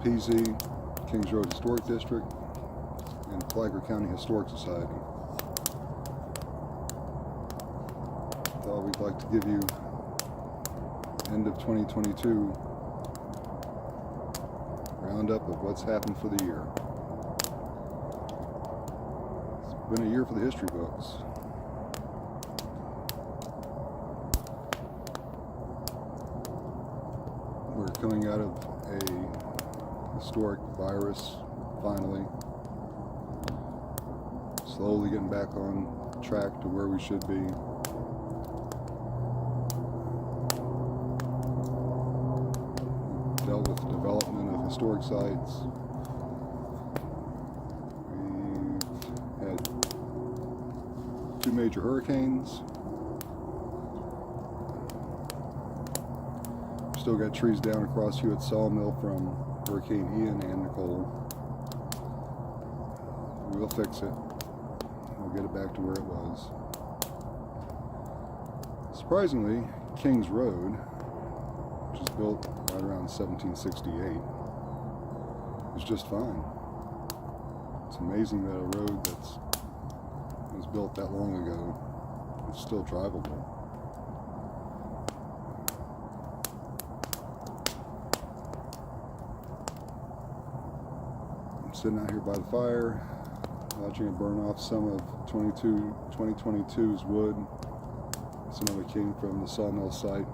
PZ, Kings Road Historic District, and Flagler County Historic Society. Thought we'd like to give you end of 2022 roundup of what's happened for the year. It's been a year for the history books. We're coming out of a historic virus, finally. Slowly getting back on track to where we should be. Dealt with development of historic sites. We've had 2 major hurricanes. Still got trees down across Hewitt Sawmill from Hurricane Ian and Nicole. We'll fix it. We'll get it back to where it was. Surprisingly, Kings Road, which was built right around 1768, is just fine. It's amazing that a road that was built that long ago is still drivable. Sitting out here by the fire, watching it burn off some of 2022's wood. Some of it came from the sawmill site.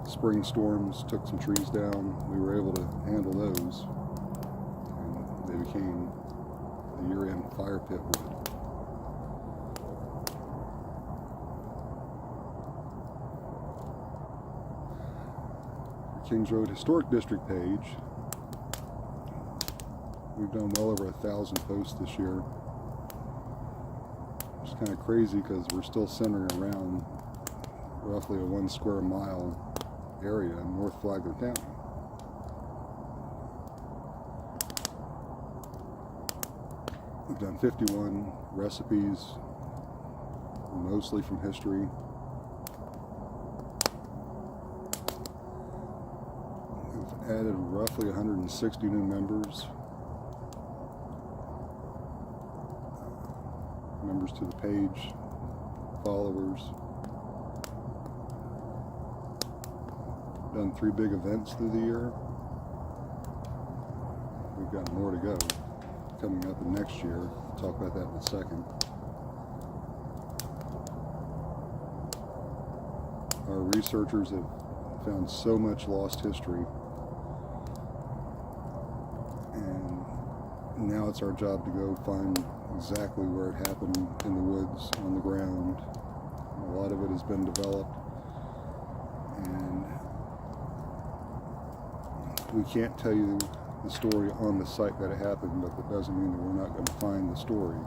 Spring storms took some trees down. We were able to handle those, and they became the year-end fire pit wood. The Kings Road Historic District page. We've done well over 1,000 posts this year. It's kind of crazy because we're still centering around roughly a 1 square mile area in North Flagler County. We've done 51 recipes, mostly from history. We've added roughly 160 new members. Members to the page, followers. Done 3 big events through the year. We've got more to go coming up in next year. We'll talk about that in a second. Our researchers have found so much lost history, and now it's our job to go find exactly where it happened in the woods, on the ground. A lot of it has been developed, and we can't tell you the story on the site that it happened, but that doesn't mean that we're not going to find the story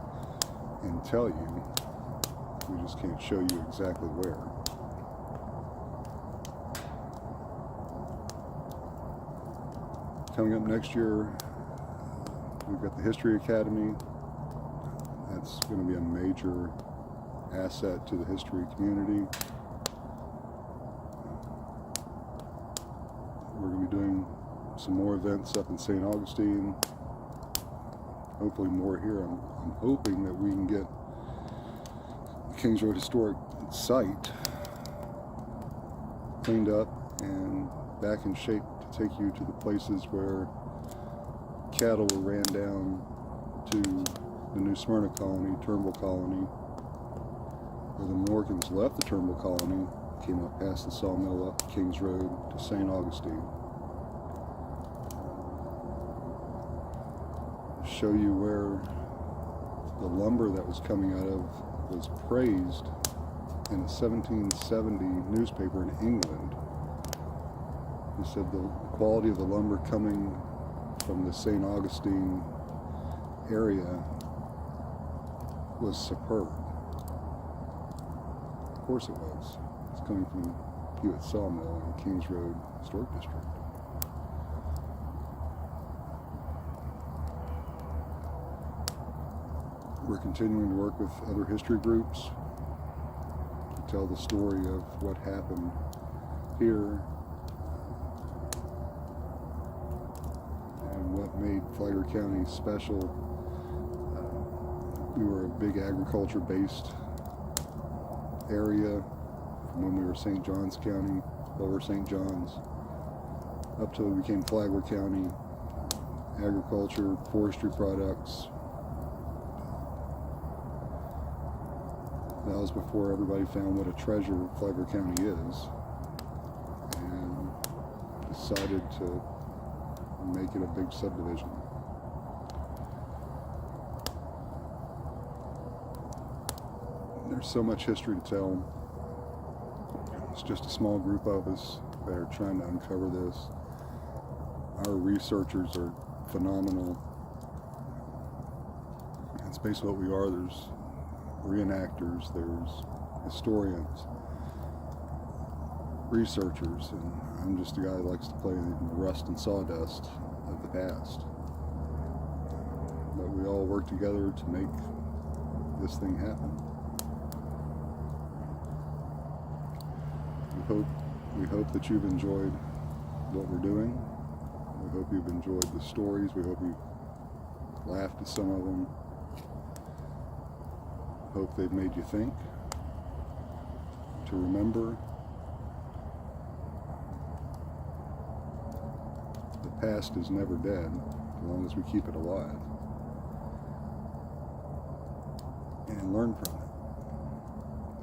and tell you. We just can't show you exactly where. Coming up next year, we've got the History Academy. That's going to be a major asset to the history community. We're going to be doing some more events up in St. Augustine. Hopefully more here. I'm hoping that we can get the Kings Road Historic site cleaned up and back in shape to take you to the places where cattle were ran down to the New Smyrna colony, Turnbull colony, where the Morgans left the Turnbull colony, came up past the sawmill up Kings Road to St. Augustine. Show you where the lumber that was coming out of was praised in a 1770 newspaper in England. He said the quality of the lumber coming from the St. Augustine area was superb. Of course it was. It's coming from Hewitt Sawmill in Kings Road Historic District. We're continuing to work with other history groups to tell the story of what happened here. what made Flagler County special. We were a big agriculture-based area from when we were St. Johns County, Lower St. Johns, up till we became Flagler County. Agriculture, forestry products. That was before everybody found what a treasure Flagler County is, and decided to make it a big subdivision. There's so much history to tell. It's just a small group of us that are trying to uncover this. Our researchers are phenomenal. It's basically what we are. There's reenactors, there's historians, researchers, and I'm just a guy that likes to play in the rust and sawdust of the past. But we all work together to make this thing happen. We hope that you've enjoyed what we're doing. We hope you've enjoyed the stories. We hope you've laughed at some of them. Hope they've made you think, to remember. The past is never dead, as long as we keep it alive. And learn from it.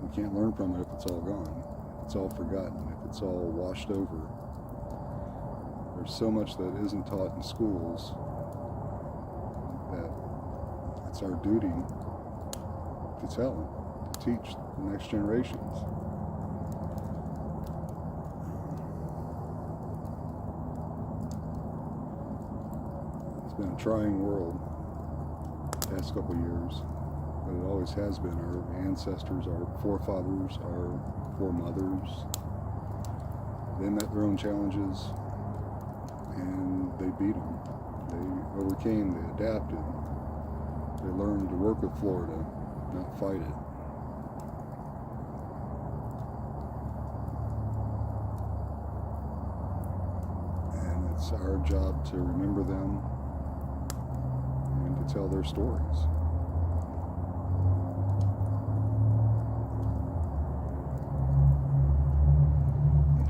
We can't learn from it if it's all gone, if it's all forgotten, if it's all washed over. There's so much that isn't taught in schools that it's our duty to tell, to teach the next generations. It's been a trying world the past couple of years, but it always has been. Our ancestors, our forefathers, our foremothers, they met their own challenges and they beat them. They overcame, they adapted, they learned to work with Florida, not fight it. And it's our job to remember them and to tell their stories.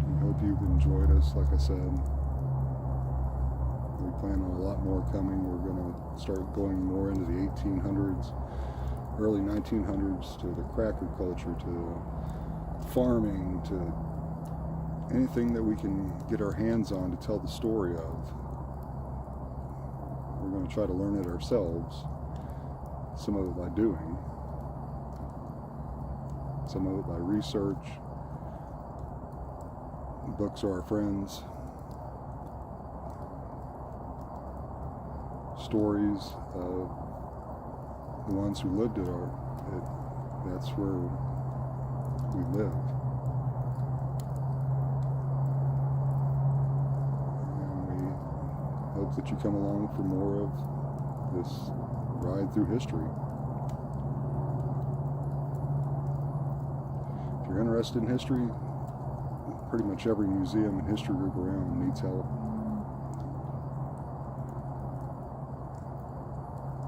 We hope you've enjoyed us. Like I said, we plan on a lot more coming. We're going to start going more into the 1800s, early 1900s, to the cracker culture, to farming, to anything that we can get our hands on to tell the story of. We're going to try to learn it ourselves, some of it by doing, some of it by research. Books are our friends. Stories of the ones who lived it that's where we live. And we hope that you come along for more of this ride through history. If you're interested in history, pretty much every museum and history group around needs help.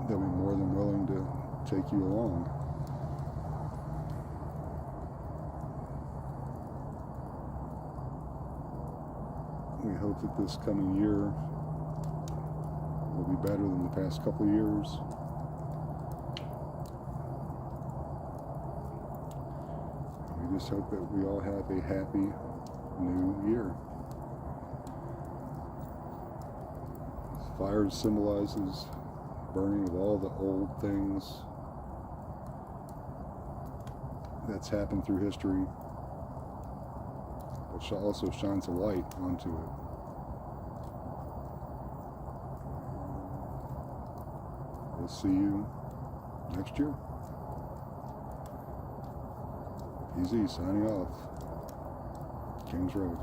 They'll be more than willing to take you along. We hope that this coming year will be better than the past couple of years. We just hope that we all have a happy new year. Fire symbolizes burning of all the old things that's happened through history, but also shines a light onto it. We'll see you next year. PZ signing off. Kings Road.